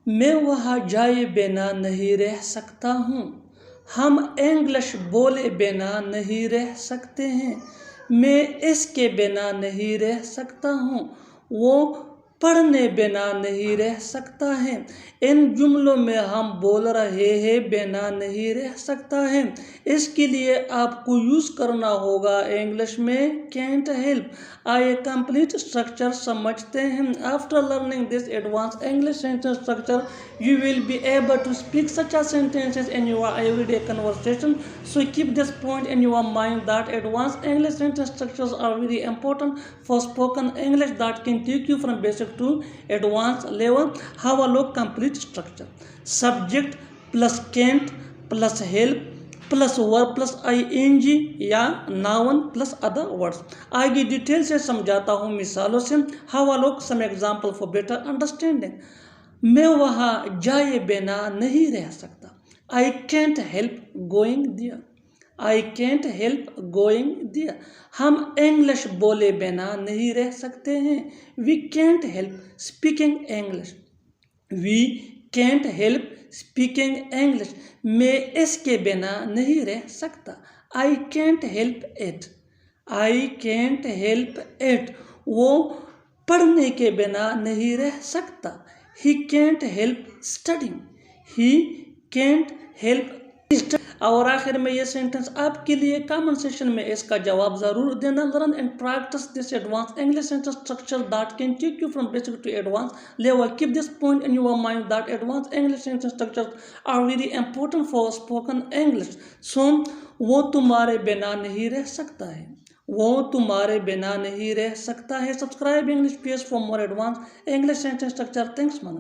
मैं वहाँ जाए बिना नहीं रह सकता हूँ। हम इंग्लिश बोले बिना नहीं रह सकते हैं। मैं इसके बिना नहीं रह सकता हूँ। वो पढ़ने बिना नहीं रह सकता है। इन जुमलों में हम बोल रहे हैं बिना नहीं रह सकता है। इसके लिए आपको यूज़ करना होगा इंग्लिश में कैंट हेल्प। आइए कंप्लीट स्ट्रक्चर समझते हैं। After learning this advance English sentence structure you will be able to speak such as sentences in your everyday conversation. So keep this point in your mind that advanced English sentence structures are very important for spoken English that can take you from basic to advanced level. Have a look complete structure. Subject plus can't plus help plus verb plus ing या noun plus other words. आगे detail से समझाता हूँ मिसालों से। How a look some example for better understanding. मैं वहाँ जाए बिना नहीं रह सकता। I can't help going their. I can't help going दियर। हम इंग्लिश बोले बिना नहीं रह सकते हैं। We can't help speaking English. We can't help speaking English. मैं इसके बिना नहीं रह सकता। I can't help it. I can't help it. वो पढ़ने के बिना नहीं रह सकता। He can't help studying. He can't help studying. और आखिर में ये सेंटेंस आपके लिए कमेंट सेक्शन में इसका जवाब जरूर देना। Learn and practice this advanced English sentence structure that can take you from basic to advanced level. Keep this point in your mind that advanced English sentence structures are very important for spoken English. So वो तुम्हारे बिना नहीं रह सकता है। वो तुम्हारे बिना नहीं रह सकता है। Subscribe English page for more advance English sentence structure. Thanks.